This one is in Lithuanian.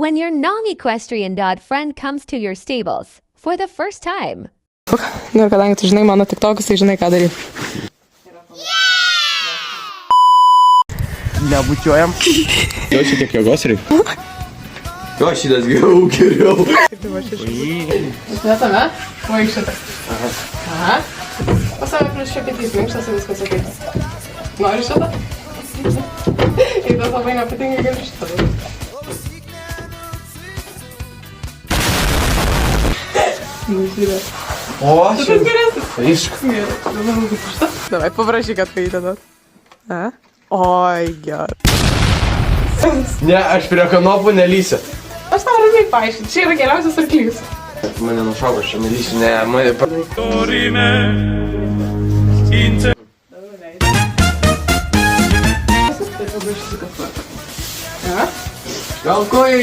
When your non-equestrian dog friend comes to your stables for the first time. Nu ir kadangi tu žinai mano tiktokus, tai žinai ką daryti. Nebučiuojam. Jo, šitiek jėgos reikia. Jo, šitas geriau. Netame? Vaikščiate. Aha. Pas save prieš šepetys minkštas ir viskas okei. Nori šitą? Jei tas labai nepatinka, gali šitą daryti. Nužydė. O, Šitas geresnis. Ryšk. Gerai. Dabar būtų šitą. Davai, paprašyk, kad kai įdedat. A? Oi, gerai. Ne, aš prie kanopų nelysiu. Aš tau ramiai paaiškinti. Čia yra geriausias arklys. Mane nušauko, aš čia nelysiu, ne, mane... Gal koja